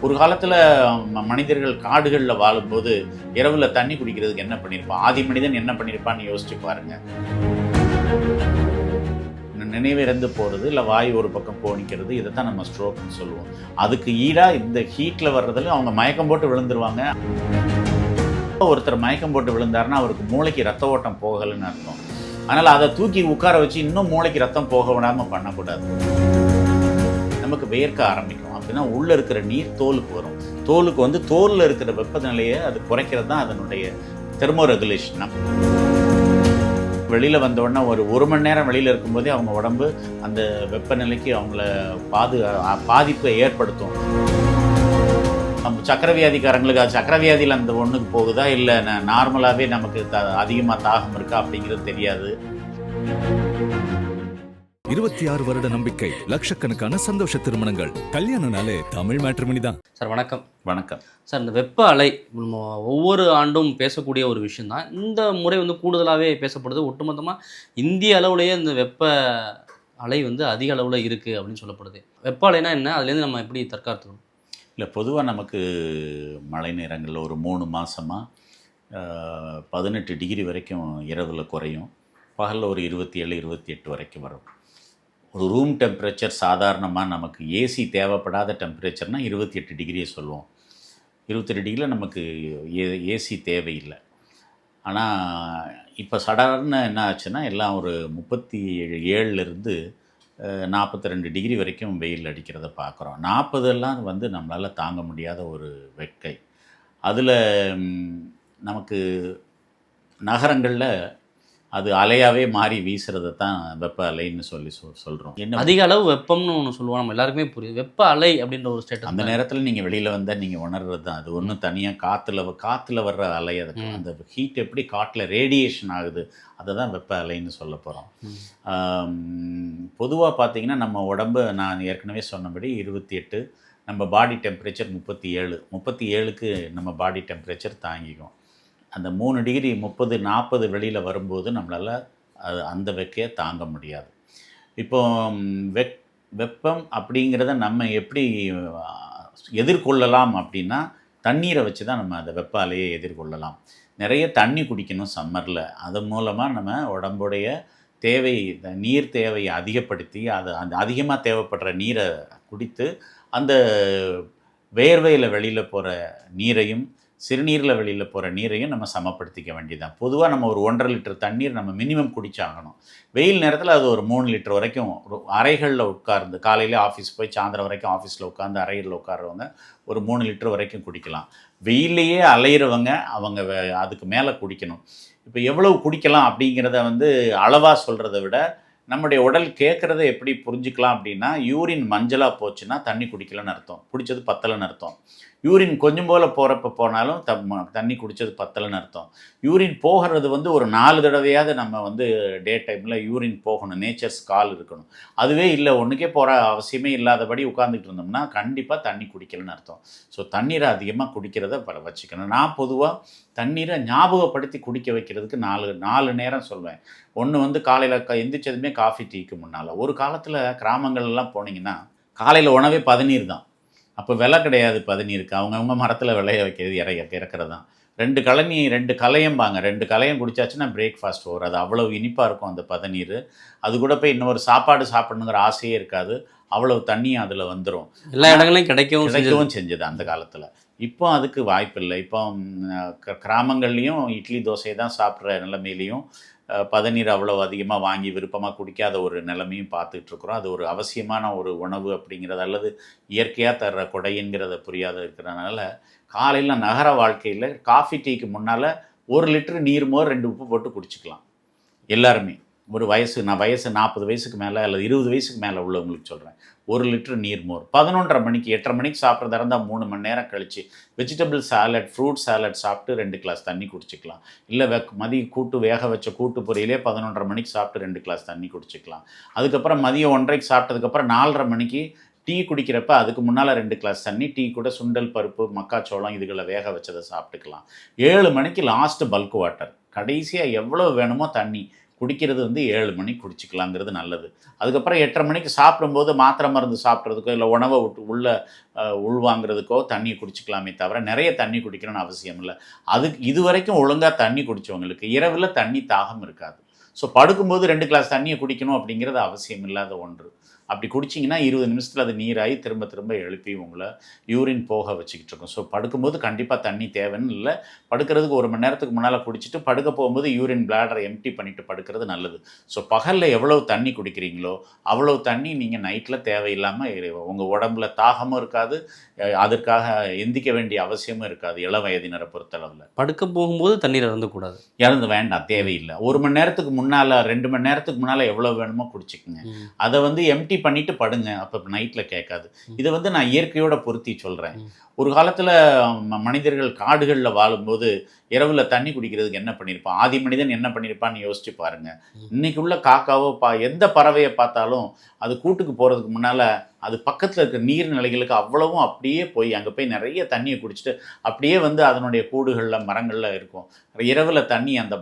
ஒரு காலத்தில் மனிதர்கள் காடுகளில் வாழும்போது இரவில் தண்ணி குடிக்கிறதுக்கு என்ன பண்ணியிருப்பான், ஆதி மனிதன் என்ன பண்ணியிருப்பான்னு யோசிச்சு பாருங்க. நினைவிறந்து போகிறது, இல்லை வாய் ஒரு பக்கம் கோணிக்கிறது, இதை தான் நம்ம ஸ்ட்ரோக்னு சொல்லுவோம். அதுக்கு ஈடாக இந்த ஹீட்டில் வர்றதுல அவங்க மயக்கம் போட்டு விழுந்துருவாங்க. ஒருத்தர் மயக்கம் போட்டு விழுந்தாருன்னா அவருக்கு மூளைக்கு ரத்த ஓட்டம் போகலைன்னு அர்த்தம். அதனால் அதை தூக்கி உட்கார வச்சு இன்னும் மூளைக்கு ரத்தம் போக விடாமல் பண்ணக்கூடாது. நமக்கு வேர்க்க ஆரம்பிக்கும் அப்படின்னா உள்ளே இருக்கிற நீர் தோலுக்கு வரும். தோலுக்கு வந்து தோலில் இருக்கிற வெப்பநிலையை அது குறைக்கிறது தான் அதனுடைய தெர்மோ ரெகுலேஷன். வெளியில் வந்தோடனே ஒரு மணி நேரம் வெளியில் இருக்கும்போதே அவங்க உடம்பு அந்த வெப்பநிலைக்கு அவங்கள பாதிப்பை ஏற்படுத்தும். சக்கரவியாதிக்காரங்களுக்கு அது சக்கரவியாதியில் அந்த ஒன்றுக்கு போகுதா இல்லை நார்மலாகவே நமக்கு அதிகமாக தாகம் இருக்கா அப்படிங்கிறது தெரியாது. 26 வருட நம்பிக்கை, லட்சக்கணக்கான சந்தோஷ திருமணங்கள். கல்யாணம்னாலே தமிழ் மேட்ரிமோனி தான். சார் வணக்கம். வணக்கம் சார், இந்த வெப்ப அலை நம்ம ஒவ்வொரு ஆண்டும் பேசக்கூடிய ஒரு விஷயம் தான். இந்த முறை வந்து கூடுதலாகவே பேசப்படுது. ஒட்டுமொத்தமாக இந்திய அளவுலேயே இந்த வெப்ப அலை வந்து அதிக அளவில் இருக்குது அப்படின்னு சொல்லப்படுது. வெப்ப அலைனா என்ன, அதுலேருந்து நம்ம எப்படி தற்காத்துக்கணும்? இல்லை, பொதுவாக நமக்கு மழை நேரங்களில் ஒரு 3 மாதமாக 18 டிகிரி வரைக்கும் இரவில் குறையும், பகலில் ஒரு 27, 28 வரைக்கும் வரும். ஒரு ரூம் டெம்பரேச்சர் சாதாரணமாக நமக்கு ஏசி தேவைப்படாத டெம்பரேச்சர்னால் 28 டிகிரியை சொல்லுவோம். 28 டிகிரியில் நமக்கு ஏசி தேவையில்லை. ஆனால் இப்போ சடன்னு என்ன ஆச்சுன்னா எல்லாம் ஒரு 37லேருந்து 42 டிகிரி வரைக்கும் வெயில் அடிக்கிறத பார்க்குறோம். 40 வந்து நம்மளால் தாங்க முடியாத ஒரு வெக்கை. அதில் நமக்கு நகரங்களில் அது அலையாகவே மாறி வீசுறதை தான் வெப்ப அலைன்னு சொல்கிறோம். என்ன அதிக அளவு வெப்பம்னு ஒன்று சொல்லுவோம், நம்ம எல்லாருக்குமே புரியுது. வெப்ப அலை அப்படின்ற ஒரு ஸ்டேட் அந்த நேரத்தில் நீங்கள் வெளியில் வந்தால் நீங்கள் உணர்றது தான். அது ஒன்றும் தனியாக காற்றுல வர்ற அலை. அது அந்த ஹீட் எப்படி காட்டில் ரேடியேஷன் ஆகுது, அதை தான் வெப்ப அலைன்னு சொல்ல போகிறோம். பொதுவாக பார்த்தீங்கன்னா நம்ம உடம்பு, நான் ஏற்கனவே சொன்னபடி 28, நம்ம பாடி டெம்பரேச்சர் 37க்கு நம்ம பாடி டெம்பரேச்சர் தாங்கிக்கும். அந்த 3 டிகிரி 30, 40 வெளியில் வரும்போது நம்மளால் அந்த வெக்கையை தாங்க முடியாது. இப்போ வெப்பம் அப்படிங்கிறத நம்ம எப்படி எதிர்கொள்ளலாம் அப்படின்னா தண்ணீரை வச்சு தான் நம்ம அந்த வெப்ப அலையை எதிர்கொள்ளலாம். நிறைய தண்ணி குடிக்கணும் சம்மரில். அதன் மூலமாக நம்ம உடம்புடைய நீர் தேவையை அதிகப்படுத்தி அந்த அதிகமாக தேவைப்படுற நீரை குடித்து அந்த வேர்வையில் வெளியில் போகிற நீரையும் சிறுநீரில் வெளியில் போகிற நீரையும் நம்ம சமப்படுத்திக்க வேண்டியதான். பொதுவாக நம்ம ஒரு 1.5 லிட்டர் தண்ணீர் நம்ம மினிமம் குடிச்சாகணும். வெயில் நேரத்தில் அது ஒரு 3 லிட்டர் வரைக்கும் அறைகளில் உட்கார்ந்து, காலையில் ஆஃபீஸ் போய் சாயந்தரம் வரைக்கும் ஆஃபீஸில் உட்காந்து அறைகளில் உட்கார்றவங்க ஒரு 3 லிட்டர் வரைக்கும் குடிக்கலாம். வெயிலையே அலையிறவங்க அவங்க அதுக்கு மேலே குடிக்கணும். இப்போ எவ்வளவு குடிக்கலாம் அப்படிங்கிறத வந்து அளவாக சொல்கிறத விட நம்முடைய உடல் கேட்குறத எப்படி புரிஞ்சுக்கலாம் அப்படின்னா, யூரின் மஞ்சளாக போச்சுன்னா தண்ணி குடிக்கலன்னு அர்த்தம், குடித்தது பத்தலைன்னு அர்த்தம். யூரின் கொஞ்சம் போல் போனாலும் தண்ணி குடித்தது பத்தலைன்னு அர்த்தம். யூரின் போகிறது வந்து ஒரு 4 தடவையாவது நம்ம வந்து டே டைமில் யூரின் போகணும், நேச்சர்ஸ் கால் இருக்கணும். அதுவே இல்லை, ஒன்றுக்கே போகிற அவசியமே இல்லாதபடி உட்காந்துக்கிட்டு இருந்தோம்னா கண்டிப்பாக தண்ணி குடிக்கலன்னு அர்த்தம். ஸோ தண்ணீரை அதிகமாக குடிக்கிறத வச்சுக்கணும். நான் பொதுவாக தண்ணீரை ஞாபகப்படுத்தி குடிக்க வைக்கிறதுக்கு 4 நேரம் சொல்வேன். ஒன்று வந்து காலையில் எந்திரிச்சதுமே காஃபி டீக்கு முன்னால். ஒரு காலத்தில் கிராமங்கள்லாம் போனீங்கன்னா காலையில் உணவே பதநீர் தான். அப்போ விலை கிடையாது பதநீருக்கு, அவங்கவுங்க மரத்தில் விளைய வைக்கிறது இறக்கிறது தான். 2 கலையம்பாங்க. 2 கலையம் குடிச்சாச்சுன்னா பிரேக்ஃபாஸ்ட் ஓவர். அது அவ்வளோ இனிப்பாக இருக்கும் அந்த பதநீர். அது கூட போய் இன்னொரு சாப்பாடு சாப்பிடணுங்கிற ஆசையே இருக்காது. அவ்வளவு தண்ணியும் அதில் வந்துடும். எல்லா இடங்களையும் கிடைக்கவும் செஞ்சது அந்த காலத்தில். இப்போ அதுக்கு வாய்ப்பில்லை. இப்போ கிராமங்கள்லேயும் இட்லி தோசை தான் சாப்பிட்ற நிலைமையிலையும் பதநீர் அவ்வளோ அதிகமாக வாங்கி விருப்பமாக குடிக்காத ஒரு நிலைமையும் பார்த்துட்ருக்குறோம். அது ஒரு அவசியமான ஒரு உணவு அப்படிங்கிறது, அல்லது இயற்கையாக தர்ற கொடைங்கிறத புரியாத இருக்கிறதுனால காலையில் நகர வாழ்க்கையில் காஃபி டீக்கு முன்னால் 1 லிட்டர் நீர் மோர் 2 உப்பு போட்டு குடிச்சிக்கலாம் எல்லாருமே. ஒரு வயசு 40 வயசுக்கு மேலே அல்லது 20 வயசுக்கு மேலே உள்ளவங்களுக்கு சொல்கிறேன். 1 லிட்டர் நீர் மோர் 11:30 மணிக்கு 8:30 மணிக்கு சாப்பிட்றதா இருந்தால் 3 மணி நேரம் கழித்து வெஜிடபிள் சாலட், ஃப்ரூட் சாலட் சாப்பிட்டு 2 கிளாஸ் தண்ணி குடிச்சிக்கலாம். இல்லை மதியம் வேக வச்ச கூட்டு பொரியலே 11:30 மணிக்கு சாப்பிட்டு 2 கிளாஸ் தண்ணி குடிச்சிக்கலாம். அதுக்கப்புறம் மதியம் 1:30க்கு சாப்பிட்டதுக்கப்புறம் 4:30 மணிக்கு டீ குடிக்கிறப்ப அதுக்கு முன்னால் 2 கிளாஸ் தண்ணி, டீ கூட சுண்டல் பருப்பு, மக்காச்சோளம் இதுகளை வேக வச்சதை சாப்பிட்டுக்கலாம். 7 மணிக்கு லாஸ்ட்டு பல்க் வாட்டர். கடைசியாக எவ்வளோ வேணுமோ தண்ணி குடிக்கிறது வந்து 7 மணிக்கு குடிச்சிக்கலாங்கிறது நல்லது. அதுக்கப்புறம் 8:30 மணிக்கு சாப்பிடும்போது மாத்திரை மருந்து சாப்பிட்றதுக்கோ இல்லை உணவை விட்டு உள்வாங்கிறதுக்கோ தண்ணி குடிச்சிக்கலாமே தவிர நிறைய தண்ணி குடிக்கணும்னு அவசியம் இல்லை. அதுக்கு இது வரைக்கும் ஒழுங்காக தண்ணி குடித்தவங்களுக்கு இரவில் தண்ணி தாகம் இருக்காது. ஸோ படுக்கும்போது 2 கிளாஸ் தண்ணியை குடிக்கணும் அப்படிங்கிறது அவசியம் இல்லாத ஒன்று. அப்படி குடிச்சிங்கன்னா 20 நிமிஷத்தில் அது நீராகி திரும்ப திரும்ப எழுப்பி உங்களை யூரின் போக வச்சுக்கிட்டு இருக்கும். ஸோ படுக்கும்போது கண்டிப்பாக தண்ணி தேவைன்னு இல்லை. படுக்கிறதுக்கு 1 மணி நேரத்துக்கு முன்னால் குடிச்சிட்டு படுக்க போகும்போது யூரின் பிளாடரை எம்டி பண்ணிவிட்டு படுக்கிறது நல்லது. ஸோ பகலில் எவ்வளோ தண்ணி குடிக்கிறீங்களோ அவ்வளோ தண்ணி நீங்கள் நைட்டில் தேவையில்லாமல் உங்கள் உடம்புல தாகமும் இருக்காது, அதற்காக எந்திக்க வேண்டிய அவசியமும் இருக்காது. இளம் வயதினரை பொறுத்தளவில் படுக்க போகும்போது தண்ணீர் அருந்தக்கூடாது. இறந்து வேண்டாம், தேவையில்லை. 1 மணி நேரத்துக்கு முன்னால் 2 மணி நேரத்துக்கு முன்னால் எவ்வளோ வேணுமோ குடிச்சிக்கங்க. அதை வந்து எம்டி பண்ணிட்டு படுங்க, அப்போ நைட்டில் கேட்காது. இதை வந்து நான் இயற்கையோட பொருத்தி சொல்கிறேன். ஒரு காலத்தில் மனிதர்கள் காடுகளில் வாழும்போது இரவில் தண்ணி குடிக்கிறதுக்கு என்ன பண்ணியிருப்பான், ஆதி மனிதன் என்ன பண்ணியிருப்பான்னு யோசிச்சு பாருங்கள். இன்றைக்கி உள்ள காக்காவோ எந்த பறவையை பார்த்தாலும் அது கூட்டுக்கு போகிறதுக்கு முன்னால் அது பக்கத்தில் இருக்க நீர்நிலைகளுக்கு அவ்வளவும் அப்படியே போய் அங்கே போய் நிறைய தண்ணியை குடிச்சிட்டு அப்படியே வந்து அதனுடைய கூடுகளில் மரங்களில் இருக்கும். இரவில் தண்ணி அந்த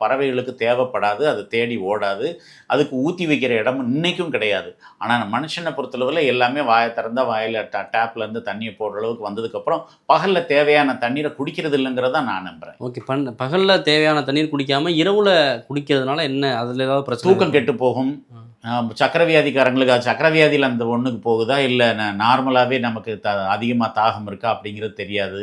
பறவைகளுக்கு தேவைப்படாது, அது தேடி ஓடாது, அதுக்கு ஊற்றி வைக்கிற இடமும் இன்றைக்கும் கிடையாது. ஆனால் மனுஷனை பொறுத்தளவில் எல்லாமே வாயை திறந்தால் வாயில் டேப்லேருந்து தண்ணியை போடுற அளவுக்கு வந்ததுக்கப்புறம் பகலில் தேவையான தண்ணீரை குடிக்கிறது இல்லைங்கிறத நான் நம்புகிறேன். ஓகே, பகலில் தேவையான தண்ணீர் குடிக்காமல் இரவில் குடிக்கிறதுனால என்ன அதில் ஏதாவது பிரச்சனை? தூக்கம் கெட்டு போகும். சக்கரவியாதிக்காரங்களுக்கு அது சக்கரவியாதியில் அந்த ஒன்றுக்கு போகுதா இல்லை நார்மலாகவே நமக்கு அதிகமாக தாகம் இருக்கா அப்படிங்கிறது தெரியாது.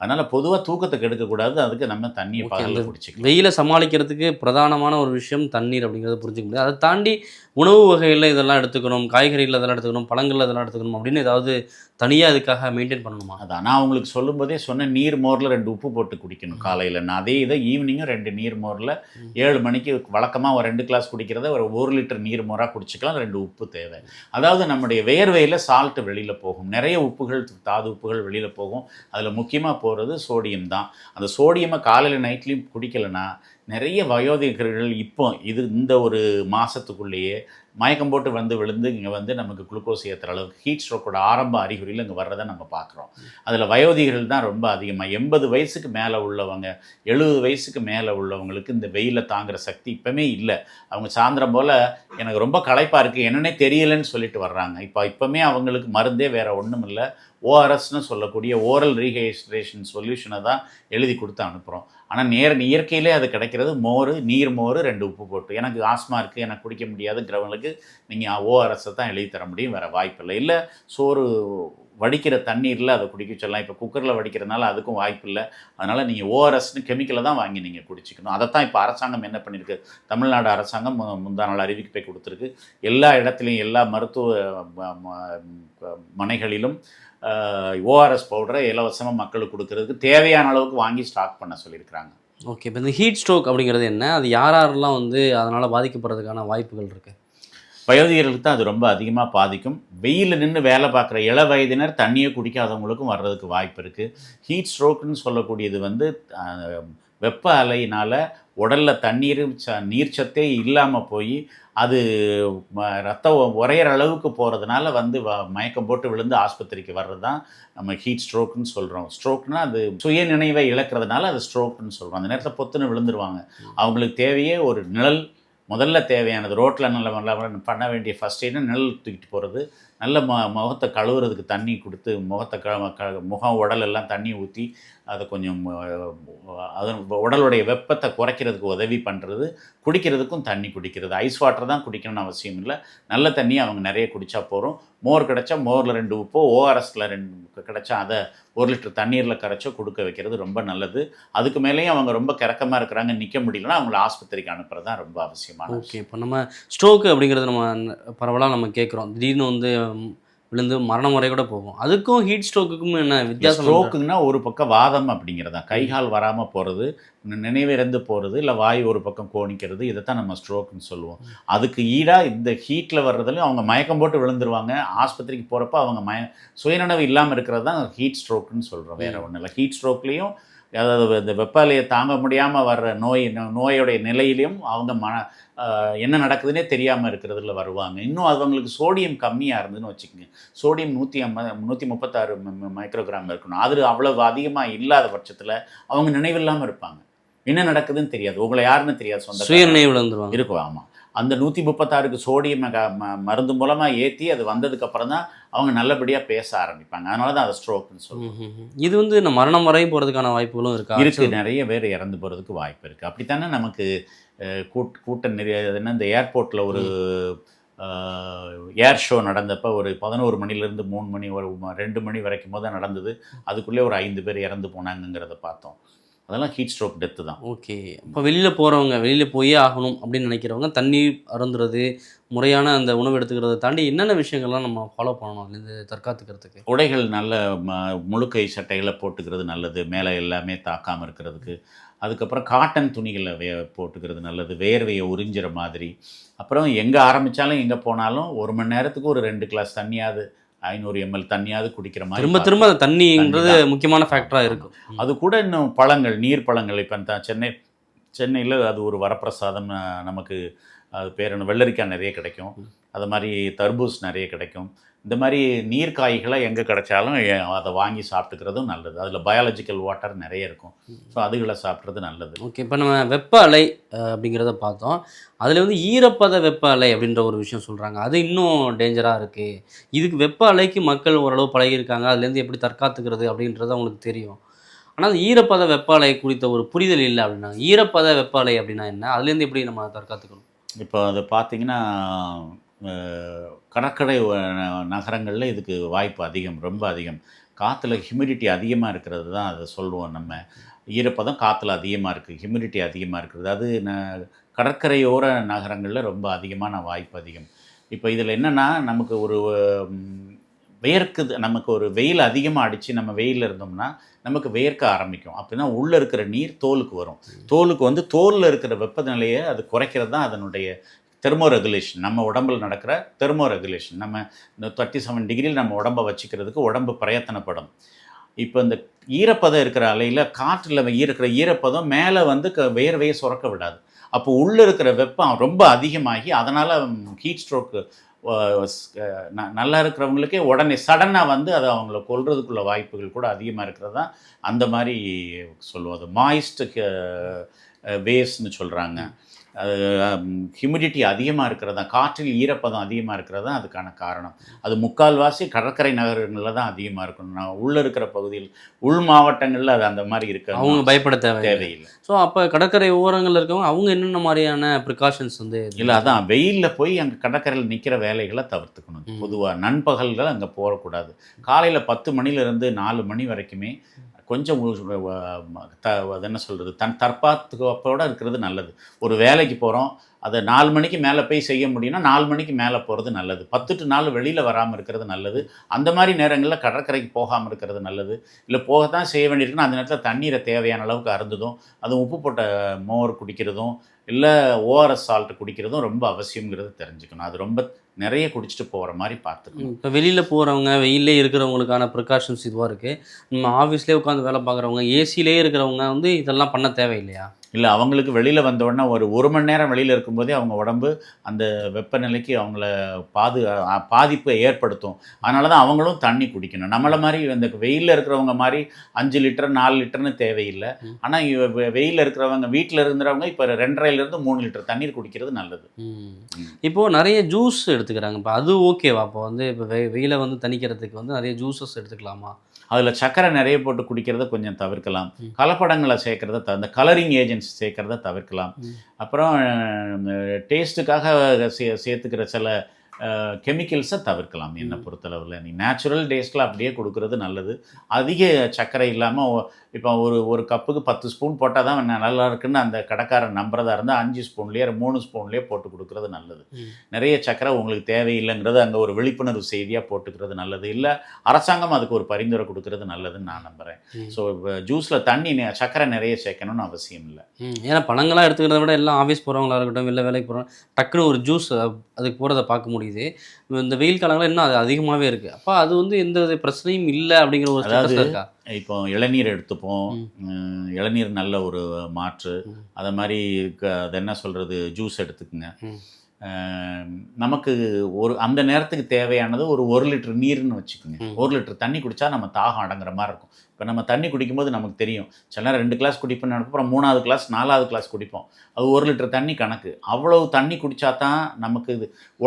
அதனால் பொதுவாக தூக்கத்தை கெடுக்கக்கூடாது. அதுக்கு நம்ம தண்ணியை பகலில் குடிச்சிக்கலாம். வெயிலை சமாளிக்கிறதுக்கு பிரதானமான ஒரு விஷயம் தண்ணீர் அப்படிங்கிறத புரிஞ்சுக்க முடியாது. அதை தாண்டி உணவு வகைகளில் இதெல்லாம் எடுத்துக்கணும், காய்கறிகள் இதெல்லாம் எடுத்துக்கணும், பழங்கள் இதெல்லாம் எடுத்துக்கணும் அப்படின்னு ஏதாவது தனியாக இதுக்காக மெயின்டைன் பண்ணணுமா? அதான் நான் உங்களுக்கு சொல்லும்போதே சொன்னேன், நீர் மோரில் 2 உப்பு போட்டு குடிக்கணும் காலையில். நான் அதே இதை ஈவினிங்கும் 2 நீர் மோரில் 7 மணிக்கு வழக்கமாக ஒரு 2 கிளாஸ் குடிக்கிறத ஒரு 1 லிட்டர் நீர் மோராக குடிச்சிக்கலாம். 2 உப்பு தேவை. அதாவது நம்முடைய வேர்வையில் சால்ட்டு வெளியில் போகும், நிறைய உப்புகள் தாது உப்புகள் வெளியில் போகும். அதில் முக்கியமாக போகிறது சோடியம் தான். அந்த சோடியமை காலையில் நைட்லேயும் குடிக்கலைன்னா நிறைய வயோதிகர்கள் இப்போ இந்த ஒரு மாதத்துக்குள்ளேயே மயக்கம் போட்டு விழுந்து இங்கே வந்து நமக்கு குளுக்கோஸ் ஏற்றுற அளவுக்கு ஹீட் ஸ்ட்ரோக்கோட ஆரம்ப அறிகுறியில் இங்கே வர்றதை நம்ம பார்க்குறோம். அதில் வயோதிகர்கள் தான் ரொம்ப அதிகமாக. 80 வயசுக்கு மேலே உள்ளவங்க, 70 வயசுக்கு மேலே உள்ளவங்களுக்கு இந்த வெயிலை தாங்குகிற சக்தி இப்போமே இல்லை. அவங்க சாயந்தரம் போல் எனக்கு ரொம்ப களைப்பாக இருக்குது, என்னன்னே தெரியலைன்னு சொல்லிட்டு வர்றாங்க. இப்போமே அவங்களுக்கு மருந்தே வேறு ஒன்றும் இல்லை, ஓஆர்எஸ்ன்னு சொல்லக்கூடிய ஓரல் ரீஹைட்ரேஷன் சொல்யூஷனை தான் எழுதி கொடுத்து அனுப்புகிறோம். ஆனால் இயற்கையிலே அது கிடைக்கிறது நீர் மோர் 2 உப்பு போட்டு. எனக்கு ஆஸ்மா இருக்குது, எனக்கு குடிக்க முடியாதுங்கிறவங்களுக்கு நீங்கள் ஓஆர்எஸ்ஸை தான் எழுதி தர முடியும், வேறு வாய்ப்பில்லை. இல்லை சோறு வடிக்கிற தண்ணீரில் அதை குடிக்க சொல்லலாம். இப்போ குக்கரில் வடிக்கிறதுனால அதுக்கும் வாய்ப்பு இல்லை. அதனால் நீங்கள் ஓஆர்எஸ்னு கெமிக்கலை தான் வாங்கி நீங்கள் குடிச்சிக்கணும். அதைத்தான் இப்போ அரசாங்கம் என்ன பண்ணியிருக்கு, தமிழ்நாடு அரசாங்கம் முந்தா நாள் அறிவிக்கை கொடுத்துருக்கு. எல்லா இடத்துலையும் எல்லா மருத்துவ மனைகளிலும் ஓஆர்எஸ் பவுடரை இலவசமாக மக்களுக்கு கொடுக்கறதுக்கு தேவையான அளவுக்கு வாங்கி ஸ்டாக் பண்ண சொல்லியிருக்கிறாங்க. ஓகே, இப்போ இந்த ஹீட் ஸ்ட்ரோக் அப்படிங்கிறது என்ன, அது யாரெல்லாம் வந்து அதனால் பாதிக்கப்படுறதுக்கான வாய்ப்புகள் இருக்குது? வயோதிகர்களுக்கு தான் அது ரொம்ப அதிகமாக பாதிக்கும். வெயிலில் நின்று வேலை பார்க்குற இள வயதினர் தண்ணியை குடிக்காதவங்களுக்கும் வர்றதுக்கு வாய்ப்பு இருக்குது. ஹீட் ஸ்ட்ரோக்குன்னு சொல்லக்கூடியது வந்து வெப்ப அலையினால் உடலில் நீர்ச்சத்தே இல்லாமல் போய் அது ரத்தம் உறையிற அளவுக்கு போகிறதுனால வந்து மயக்கம் போட்டு விழுந்து ஆஸ்பத்திரிக்கு வர்றது தான் நம்ம ஹீட் ஸ்ட்ரோக்குன்னு சொல்கிறோம். ஸ்ட்ரோக்னால் அது சுய நினைவை இழக்கிறதுனால அது ஸ்ட்ரோக்குன்னு சொல்கிறோம். அந்த நேரத்தில் பொத்துன்னு விழுந்துருவாங்க. அவங்களுக்கு தேவையே ஒரு நிழல். முதல்ல தேவையானது ரோட்டில் நல்ல பண்ண வேண்டிய ஃபஸ்ட் எய்டு நிழல் தூக்கிட்டு போகிறது, நல்ல முகத்தை கழுவுறதுக்கு தண்ணி கொடுத்து முகம் உடல் எல்லாம் தண்ணி ஊற்றி அதை கொஞ்சம் அதன் உடலுடைய வெப்பத்தை குறைக்கிறதுக்கு உதவி பண்ணுறது, குடிக்கிறதுக்கும் தண்ணி குடிக்கிறது. ஐஸ் வாட்டர் தான் குடிக்கணும்னு அவசியம் இல்லை, நல்ல தண்ணி அவங்க நிறைய குடித்தா போகிறோம். மோர் கிடச்சா மோரில் 2 உப்போ, ஓஆர்எஸில் 2 கிடச்சா அதை 1 லிட்டர் தண்ணீரில் கரைச்சோ கொடுக்க வைக்கிறது ரொம்ப நல்லது. அதுக்கு மேலேயும் அவங்க ரொம்ப கிறக்கமாக இருக்கிறாங்க, நிற்க முடியலன்னா அவங்கள ஆஸ்பத்திரிக்கு அனுப்புறது தான் ரொம்ப அவசியமான. ஓகே, இப்போ நம்ம ஸ்ட்ரோக்கு அப்படிங்கிறது நம்ம பரவலாக நம்ம கேட்குறோம், திடீர்னு வந்து விழுந்து மரணம் வரை கூட போகும். அதுக்கும் ஹீட் ஸ்ட்ரோக்குக்கும் என்ன வித்தியாசம்? ஸ்ட்ரோக்குன்னா ஒரு பக்கம் வாதம் அப்படிங்கிறதா, கைகால் வராமல் போகிறது, நினைவிறந்து போகிறது, இல்லை வாய் ஒரு பக்கம் கோணிக்கிறது, இதை தான் நம்ம ஸ்ட்ரோக்குன்னு சொல்லுவோம். அதுக்கு ஈடாக இந்த ஹீட்டில் வர்றதுலையும் அவங்க மயக்கம் போட்டு விழுந்துருவாங்க. ஆஸ்பத்திரிக்கு போகிறப்ப அவங்க சுயநினைவு இல்லாமல் இருக்கிறது தான் ஹீட் ஸ்ட்ரோக்குன்னு சொல்கிறோம், வேறு ஒன்றும் இல்லை. ஹீட் ஸ்ட்ரோக்லேயும் அதாவது இந்த வெப்பநிலையை தாங்க முடியாமல் வர்ற நோயோடைய நிலையிலையும் அவங்க என்ன நடக்குதுன்னே தெரியாமல் இருக்கிறதுல வருவாங்க. இன்னும் அவங்களுக்கு சோடியம் கம்மியாக இருந்ததுன்னு வச்சுக்கோங்க, சோடியம் 136 மைக்ரோகிராம் இருக்கணும். அது அவ்வளவு அதிகமாக இல்லாத பட்சத்தில் அவங்க நினைவில்லாமல் இருப்பாங்க. என்ன நடக்குதுன்னு தெரியாது, உங்களை யாருன்னு தெரியாது, சொந்த சுய நினைவு இழந்துருவாங்க. இருக்கும். ஆமாம், அந்த 136க்கு சோடியம் மருந்து மூலமாக ஏற்றி அது வந்ததுக்கப்புறம் தான் அவங்க நல்லபடியாக பேச ஆரம்பிப்பாங்க. அதனால தான் அதை ஸ்ட்ரோக்குன்னு சொல்லுவோம். இது வந்து இந்த மரணம் வரையும் போகிறதுக்கான வாய்ப்புகளும் இருக்கா? இருக்குது, நிறைய பேர் இறந்து போகிறதுக்கு வாய்ப்பு இருக்குது. அப்படித்தானே நமக்கு கூட்டம் நிறைய என்ன, இந்த ஏர்போர்ட்டில் ஒரு ஏர் ஷோ நடந்தப்போ ஒரு 11 மணிலேருந்து 3 மணி ஒரு 2 மணி வரைக்கும் தான் நடந்தது. அதுக்குள்ளே ஒரு 5 பேர் இறந்து போனாங்கங்கிறத பார்த்தோம். அதெல்லாம் ஹீட் ஸ்ட்ரோக் டெத்து தான். ஓகே. இப்போ வெளியில் போகிறவங்க, வெளியில் போயே ஆகணும் அப்படின்னு நினைக்கிறவங்க தண்ணீர் அருந்துறது, முறையான அந்த உணவு எடுத்துக்கிறத தாண்டி என்னென்ன விஷயங்கள்லாம் நம்ம ஃபாலோ பண்ணணும் அதுலேருந்து தற்காத்துக்கிறதுக்கு? உடைகள் நல்ல முழுக்கை சட்டைகளை போட்டுக்கிறது நல்லது, மேலே எல்லாமே தாக்காமல் இருக்கிறதுக்கு. அதுக்கப்புறம் காட்டன் துணிகளை போட்டுக்கிறது நல்லது, வேர்வையை உறிஞ்சிற மாதிரி. அப்புறம் எங்கே ஆரம்பித்தாலும் எங்கே போனாலும் 1 மணி நேரத்துக்கு ஒரு 2 கிளாஸ் தண்ணியாவது, 500 ml தண்ணியாவது குடிக்கிற மாதிரி. திரும்ப திரும்ப அந்த தண்ணிங்கிறது முக்கியமான ஃபேக்டராக இருக்கும். அது கூட இன்னும் பழங்கள், நீர் பழங்கள். இப்போ சென்னையில் அது ஒரு வரப்பிரசாதம். நமக்கு அது பேர் என்ன, வெள்ளரிக்காய் நிறைய கிடைக்கும், அது மாதிரி தர்பூஸ் நிறைய கிடைக்கும். இந்த மாதிரி நீர்க்காய்களை எங்கே கிடைச்சாலும் அதை வாங்கி சாப்பிட்டுக்கிறதும் நல்லது. அதில் பயாலஜிக்கல் வாட்டர் நிறைய இருக்கும். ஸோ அதுகளை சாப்பிட்றது நல்லது. ஓகே. இப்போ நம்ம வெப்ப அலை அப்படிங்கிறத பார்த்தோம். அதில் வந்து ஈரப்பத வெப்ப அலை அப்படின்ற ஒரு விஷயம் சொல்கிறாங்க. அது இன்னும் டேஞ்சராக இருக்குது. இதுக்கு வெப்ப அலைக்கு மக்கள் ஓரளவு பழகியிருக்காங்க, அதுலேருந்து எப்படி தற்காத்துக்கிறது அப்படின்றது அவங்களுக்கு தெரியும். ஆனால் ஈரப்பத வெப்ப அலை குறித்த ஒரு புரிதல் இல்லை அப்படின்னா, ஈரப்பத வெப்ப அலை அப்படின்னா என்ன, அதுலேருந்து எப்படி நம்ம தற்காத்துக்கணும்? இப்போ அதை பார்த்தீங்கன்னா கடற்கரை நகரங்களில் இதுக்கு வாய்ப்பு அதிகம், ரொம்ப அதிகம். காற்றுல ஹியூமிடிட்டி அதிகமாக இருக்கிறது தான் அதை சொல்லுவோம் நம்ம. ஈரப்பதம் காற்றுல அதிகமாக இருக்குது, ஹியூமிடிட்டி அதிகமாக இருக்கிறது. அது கடற்கரையோர நகரங்களில் ரொம்ப அதிகமான வாய்ப்பு அதிகம். இப்போ இதில் என்னென்னா, நமக்கு ஒரு வேர்க்குது, நமக்கு ஒரு வெயில் அதிகமாக அடித்து நம்ம வெயிலில் இருந்தோம்னா நமக்கு வேர்க்க ஆரம்பிக்கும். அப்படின்னா உள்ளே இருக்கிற நீர் தோலுக்கு வரும். தோலுக்கு வந்து தோலில் இருக்கிற வெப்பநிலையை அது குறைக்கிறது தான் அதனுடைய தெர்மோ ரெகுலேஷன். நம்ம உடம்பில் நடக்கிற தெர்மோ ரெகுலேஷன். நம்ம இந்த 37 டிகிரியில் நம்ம உடம்பை வச்சுக்கிறதுக்கு உடம்பு பிரயத்தனப்படும். இப்போ இந்த ஈரப்பதம் இருக்கிற அலையில் காற்றில் இருக்கிற ஈரப்பதம் மேலே வந்து வேர்வையை சுரக்க விடாது. அப்போ உள்ளே இருக்கிற வெப்பம் ரொம்ப அதிகமாகி அதனால் ஹீட் ஸ்ட்ரோக்கு நல்லா இருக்கிறவங்களுக்கே உடனே சடனாக வந்து அது அவங்கள கொல்றதுக்குள்ள வாய்ப்புகள் கூட அதிகமாக இருக்கிறது தான் அந்த மாதிரி சொல்லுவோம். அது மாய்ஸ்ட் வேவ்ஸ்னு சொல்கிறாங்க. அது ஹியூமிடிட்டி அதிகமாக இருக்கிறதா, காற்றில் ஈரப்பதம் அதிகமாக இருக்கிறது தான் அதுக்கான காரணம். அது முக்கால்வாசி கடற்கரை நகரங்களில் தான் அதிகமாக இருக்கணும். நான் உள்ளே இருக்கிற பகுதியில், உள் மாவட்டங்களில் அது அந்த மாதிரி இருக்க அவங்க பயப்பட தேவையில்லை. ஸோ அப்போ கடற்கரை ஓரங்களில் இருக்கவங்க அவங்க என்னென்ன மாதிரியான ப்ரிகாஷன்ஸ் வந்து இல்லை, அதான் வெயிலில் போய் அங்கே கடற்கரையில் நிற்கிற வேலைகளை தவிர்த்துக்கணும். பொதுவாக நண்பகல்கள் அங்கே போகக்கூடாது. காலையில் 10 மணிலேருந்து 4 மணி வரைக்குமே கொஞ்சம் அது என்ன சொல்கிறது, தற்பாதுகாப்போடு இருக்கிறது நல்லது. ஒரு வேலைக்கு போகிறோம், அதை 4 மணிக்கு மேலே போய் செய்ய முடியும்னா 4 மணிக்கு மேலே போகிறது நல்லது. 10 to 4 வெளியில் வராமல் இருக்கிறது நல்லது. அந்த மாதிரி நேரங்களில் கடற்கரைக்கு போகாமல் இருக்கிறது நல்லது. இல்லை போகத்தான் செய்ய வேண்டியிருக்குன்னா அந்த நேரத்தில் தண்ணீரை தேவையான அளவுக்கு அருந்துதும், அதுவும் உப்பு போட்ட மோர் குடிக்கிறதும் இல்லை ஓஆர்எஸ் சால்ட் குடிக்கிறதும் ரொம்ப அவசியங்கிறது தெரிஞ்சுக்கணும். அது ரொம்ப நிறைய குடிச்சிட்டு போகிற மாதிரி பார்த்துக்கணும். இப்போ வெளியில் போகிறவங்க, வெயிலே இருக்கிறவங்களுக்கான ப்ரிகாஷன்ஸ் இதுவாக இருக்குது. நம்ம ஆஃபீஸ்லேயே உட்காந்து வேலை பார்க்குறவங்க, ஏசிலே இருக்கிறவங்க வந்து இதெல்லாம் பண்ண தேவையில்லையா? இல்லை, அவங்களுக்கு வெளியில் வந்தோடனே ஒரு 1 மணி நேரம் வெளியில் இருக்கும்போதே அவங்க உடம்பு அந்த வெப்பநிலைக்கு அவங்கள பாதிப்பை ஏற்படுத்தும். அதனால தான் அவங்களும் தண்ணி குடிக்கணும். நம்மளை மாதிரி இந்த வெயிலில் இருக்கிறவங்க மாதிரி 5 லிட்டர் 4 லிட்டர்னு தேவையில்லை. ஆனால் வெயிலில் இருக்கிறவங்க, வீட்டில் இருந்துறவங்க இப்போ 2.5லேருந்து 3 லிட்டர் தண்ணீர் குடிக்கிறது நல்லது. இப்போது நிறைய ஜூஸ் எடுத்துக்கிறாங்க. இப்போ அது ஓகேவா? அப்போ வந்து இப்போ வெயிலை வந்து தணிக்கிறதுக்கு வந்து நிறைய ஜூஸஸ் எடுத்துக்கலாமா? அதில் சர்க்கரை நிறைய போட்டு குடிக்கிறத கொஞ்சம் தவிர்க்கலாம். கலப்படங்களை சேர்க்குறத இந்த கலரிங் ஏஜென்ட்ஸ் சேர்க்குறத தவிர்க்கலாம். அப்புறம் டேஸ்ட்டுக்காக சேர்த்துக்கிற சில கெமிக்கல்ஸை தவிர்க்கலாம். என்னை பொறுத்தளவில் நீ நேச்சுரல் டேஸ்ட்டில் அப்படியே கொடுக்குறது நல்லது. அதிக சர்க்கரை இல்லாமல் இப்போ ஒரு கப்புக்கு 10 ஸ்பூன் போட்டால் தான் நல்லா இருக்குன்னு அந்த கடைக்காரன் நம்புறதா இருந்தால் 5 ஸ்பூன்லேயே 3 ஸ்பூன்லேயே போட்டு கொடுக்குறது நல்லது. நிறைய சர்க்கரை உங்களுக்கு தேவையில்லைங்கிறது அங்கே ஒரு விழிப்புணர்வு செய்தியாக போட்டுக்கிறது நல்லது. இல்லை அரசாங்கம் அதுக்கு ஒரு பரிந்துரை கொடுக்கறது நல்லதுன்னு நான் நம்புகிறேன். ஸோ ஜூஸில் சர்க்கரை நிறைய சேர்க்கணும்னு அவசியம் இல்லை. ஏன்னா பழங்களாக எடுத்துக்கிறத விட எல்லாம் ஆஃபீஸ் போகிறவங்களா இருக்கட்டும், இல்லை வேலைக்கு போகிறோம், டக்குன்னு ஒரு ஜூஸ் அதுக்கு போகிறத பார்க்க முடியுது. இந்த வெயில் காலங்களில் இன்னும் அது அதிகமாகவே இருக்குது. அப்போ அது வந்து எந்த பிரச்சனையும் இல்லை அப்படிங்கிற ஒரு ஸ்டேட்டஸ்ல இருக்கா? இப்போ இளநீர் எடுத்துப்போம். இளநீர் நல்ல ஒரு மாற்று. அதை மாதிரி அது என்ன சொல்கிறது, ஜூஸ் எடுத்துக்குங்க. நமக்கு அந்த நேரத்துக்கு தேவையானது ஒரு லிட்டர் நீர்னு வச்சுக்கோங்க. 1 லிட்டர் தண்ணி குடித்தா நம்ம தாகம் அடங்குற மாதிரி இருக்கும். இப்போ நம்ம தண்ணி குடிக்கும்போது நமக்கு தெரியும், சில நேரம் 2 கிளாஸ் குடிப்போம்னு அப்புறம் 3வது கிளாஸ் 4வது கிளாஸ் குடிப்போம். அது 1 லிட்டர் தண்ணி கணக்கு. அவ்வளவு தண்ணி குடித்தா தான் நமக்கு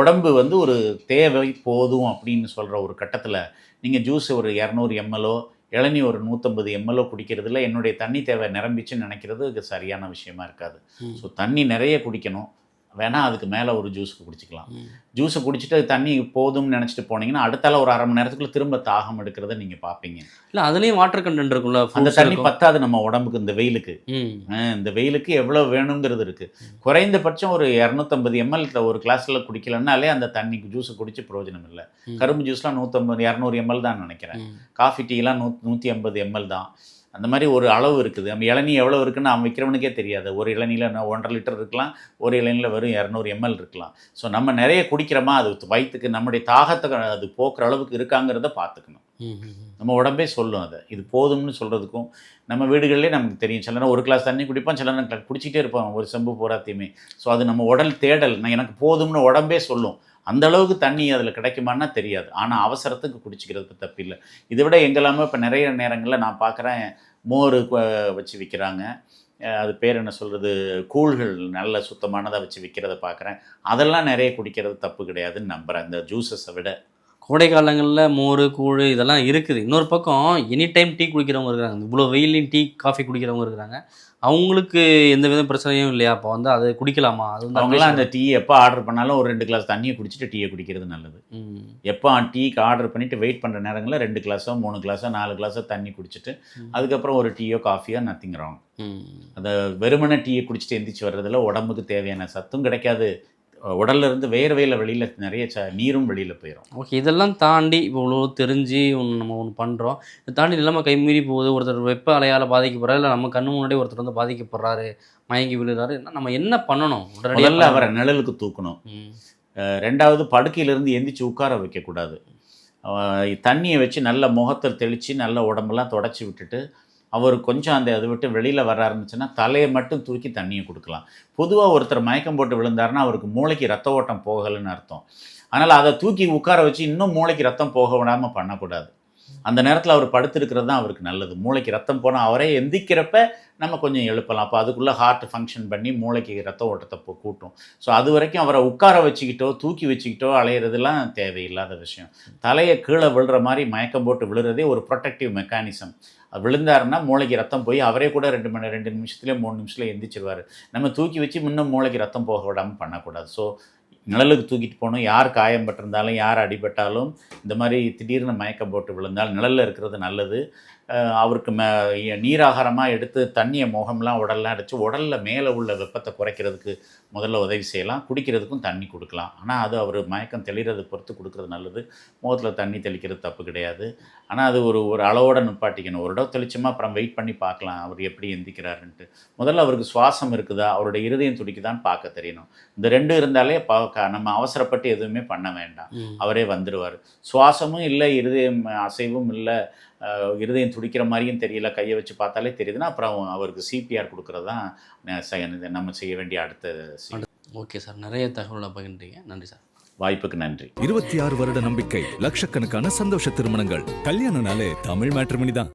உடம்பு ஒரு தேவை போதும் அப்படின்னு சொல்கிற ஒரு கட்டத்தில் நீங்கள் ஜூஸ் ஒரு 200 எம்எல்ஓ, இளநீ ஒரு 150 எம்எல்ஓ குடிக்கிறதுல என்னுடைய தண்ணி தேவை நிரம்பிச்சுன்னு நினைக்கிறது இது சரியான விஷயமா இருக்காது. ஸோ தண்ணி நிறைய குடிக்கணும். வேணால் அதுக்கு மேலே ஒரு ஜூஸுக்கு குடிச்சிக்கலாம். ஜூஸை குடிச்சிட்டு தண்ணி போதும்னு நினச்சிட்டு போனீங்கன்னா அடுத்தால ஒரு 1/2 மணி நேரத்துக்குள்ள திரும்ப தாகம் எடுக்கிறத நீங்கள் பார்ப்பீங்க. இல்லை அதுலேயும் வாட்டர் கண்டென்ட் இருக்குல்ல, அந்த தண்ணி பத்தாது நம்ம உடம்புக்கு. இந்த வெயிலுக்கு இந்த வெயிலுக்கு எவ்வளோ வேணுங்கிறது இருக்குது. குறைந்தபட்சம் ஒரு 250 எம்எல் ஒரு கிளாஸில் குடிக்கலன்னாலே அந்த தண்ணி ஜூஸை குடிச்சு பிரயோஜனம் இல்லை. கரும்பு ஜூஸ்லாம் 200 எம்எல் தான் நினைக்கிறேன். காஃபி டீலாம் 150 எம்எல் தான். அந்த மாதிரி ஒரு அளவு இருக்குது. நம்ம இளநீ எவ்வளோ இருக்குன்னு அவன் விற்கிறவனுக்கே தெரியாது. ஒரு இளநியில் 1.5 லிட்டர் இருக்கலாம், ஒரு இளநியில் வெறும் 200 எம்எல் இருக்கலாம். ஸோ நம்ம நிறைய குடிக்கிறோமா, அது வயிற்றுக்கு நம்முடைய தாகத்தை அது போக்குற அளவுக்கு இருக்காங்கிறத பார்த்துக்கணும். நம்ம உடம்பே சொல்லும் அதை. இது போதும்னு சொல்கிறதுக்கும் நம்ம வீடுகளிலே நமக்கு தெரியும். சில நேரம் 1 கிளாஸ் தண்ணி குடிப்போம், சில நேரம் குடிச்சிட்டே இருப்போம் ஒரு செம்பு பூராத்தையுமே. ஸோ அது நம்ம உடல் தேடல், எனக்கு போதும்னு உடம்பே சொல்லும். அந்த அளவுக்கு தண்ணி அதில் கிடைக்குமான்னா தெரியாது. ஆனால் அவசரத்துக்கு குடிச்சிக்கிறது தப்பில்லை. இதை விட எங்கெல்லாமே இப்போ நிறைய நேரங்களில் நான் பார்க்குறேன், மோர் வச்சு விற்கிறாங்க. அது பேர் என்ன சொல்கிறது, கூழ்கள் நல்ல சுத்தமானதாக வச்சு விற்கிறத பார்க்குறேன். அதெல்லாம் நிறைய குடிக்கிறது தப்பு கிடையாதுன்னு நம்புகிறேன், இந்த ஜூஸஸை விட. கோடை காலங்களில் மோர், கூழ் இதெல்லாம் இருக்குது. இன்னொரு பக்கம் எனி டைம் டீ குடிக்கிறவங்க இருக்கிறாங்க. இவ்வளோ வெயிலையும் டீ காஃபி குடிக்கிறவங்க இருக்கிறாங்க. அவங்களுக்கு எந்த வித பிரச்சனையும் இல்லையா? அப்போ அது குடிக்கலாமா? அது அவங்களாம் அந்த டீ எப்போ ஆர்டர் பண்ணாலும் ஒரு 2 கிளாஸ் தண்ணியை குடிச்சிட்டு டீயை குடிக்கிறது நல்லது. எப்போ டீக்கு ஆர்டர் பண்ணிவிட்டு வெயிட் பண்ணுற நேரங்களில் 2 கிளாஸோ 3 கிளாஸோ 4 கிளாஸோ தண்ணி குடிச்சிட்டு அதுக்கப்புறம் ஒரு டீயோ காஃபியோ நத்திங் ராங். அதை வெறுமனே டீயை குடிச்சிட்டு எந்திரிச்சு வர்றதில் உடம்புக்கு தேவையான சத்தும் கிடைக்காது. உடல்ல இருந்து வேர்வையில் வெளியில் நிறைய நீரும் வெளியில் போயிடும். ஓகே, இதெல்லாம் தாண்டி இப்போ இவ்வளோ தெரிஞ்சு நம்ம ஒன்று பண்ணுறோம். இதை தாண்டி நிலைமை கைமீறி போகுது. ஒருத்தர் வெப்ப அலையால் பாதிக்கப்படுறாரு, இல்லை நம்ம கண்ணு முன்னாடி ஒருத்தர் பாதிக்கப்படுறாரு, மயங்கி விழுறாரு. நம்ம என்ன பண்ணணும்? முதல்ல அவரை நிழலுக்கு தூக்கணும். 2வது படுக்கையிலேருந்து எந்திரிச்சு உட்கார வைக்கக்கூடாது. தண்ணியை வச்சு நல்ல முகத்தில் தெளித்து நல்ல உடம்பெல்லாம் தொடச்சி விட்டுட்டு அவர் கொஞ்சம் அதை விட்டு வெளியில் வர ஆரம்பிச்சுன்னா தலையை மட்டும் தூக்கி தண்ணியை கொடுக்கலாம். பொதுவாக ஒருத்தர் மயக்கம் போட்டு விழுந்தாருன்னா அவருக்கு மூளைக்கு ரத்த ஓட்டம் போகலைன்னு அர்த்தம். அதனால் அதை தூக்கி உட்கார வச்சு இன்னும் மூளைக்கு ரத்தம் போக விடாமல் பண்ணக்கூடாது. அந்த நேரத்தில் அவர் படுத்திருக்கிறது தான் அவருக்கு நல்லது. மூளைக்கு ரத்தம் போனால் அவரே எந்திக்கிறப்ப நம்ம கொஞ்சம் எழுப்பலாம். அப்போ அதுக்குள்ளே ஹார்ட் ஃபங்க்ஷன் பண்ணி மூளைக்கு ரத்த ஓட்டத்தை கூட்டும். ஸோ அது வரைக்கும் அவரை உட்கார வச்சுக்கிட்டோ தூக்கி வச்சுக்கிட்டோ அலையிறதுலாம் தேவையில்லாத விஷயம். தலையை கீழே விழுற மாதிரி மயக்கம் போட்டு விழுறதே ஒரு ப்ரொடெக்டிவ் மெக்கானிசம். விழுந்தாருன்னா மூளைக்கு ரத்தம் போய் அவரே கூட 2 நிமிஷத்துலேயே 3 நிமிஷத்தில் எந்திரிச்சிருவார். நம்ம தூக்கி வச்சு இன்னும் மூளைக்கு ரத்தம் போக விடாமல் பண்ணக்கூடாது. ஸோ நிழலுக்கு தூக்கிட்டு போகணும். யார் காயம்பட்டிருந்தாலும் யார் அடிபட்டாலும் இந்த மாதிரி திடீர்னு மயக்கம் போட்டு விழுந்தால் நிழலில் இருக்கிறது நல்லது. அவருக்கு நீராகாரமாக எடுத்து தண்ணியை முகம்லாம் உடல்லாம் அடித்து உடலில் மேலே உள்ள வெப்பத்தை குறைக்கிறதுக்கு முதல்ல உதவி செய்யலாம். குடிக்கிறதுக்கும் தண்ணி கொடுக்கலாம். ஆனால் அது அவர் மயக்கம் தெளிகிறத பொறுத்து கொடுக்குறது நல்லது. முகத்தில் தண்ணி தெளிக்கிறது தப்பு கிடையாது. ஆனால் அது ஒரு அளவோடு நிப்பாட்டிக்கணும். ஒரு இடம் தெளிச்சோமா அப்புறம் வெயிட் பண்ணி பார்க்கலாம் அவர் எப்படி எந்திக்கிறாருன்ட்டு. முதல்ல அவருக்கு சுவாசம் இருக்குதா, அவருடைய இருதயம் துடிக்குதான்னு பார்க்க தெரியணும். இந்த 2 இருந்தாலே நம்ம அவசரப்பட்டு எதுவுமே பண்ண வேண்டாம். அவரே வந்துடுவார். சுவாசமும் இல்லை, இருதயம் அசைவும் இல்லை, இருதயம் துடிக்கிற மாதிரியும் தெரியல, கையை வச்சு பார்த்தாலே தெரியுதுன்னா அப்புறம் அவருக்கு சிபிஆர் கொடுக்குறது தான் நம்ம செய்ய வேண்டிய அடுத்த. ஓகே சார், நிறைய தகவலை பகிர்ந்தீங்க. நன்றி சார். வாய்ப்புக்கு நன்றி. 26 வருட நம்பிக்கை, லட்சக்கணக்கான சந்தோஷ திருமணங்கள். கல்யாணம்னாலே தமிழ் மேட்ரிமோனி தான்.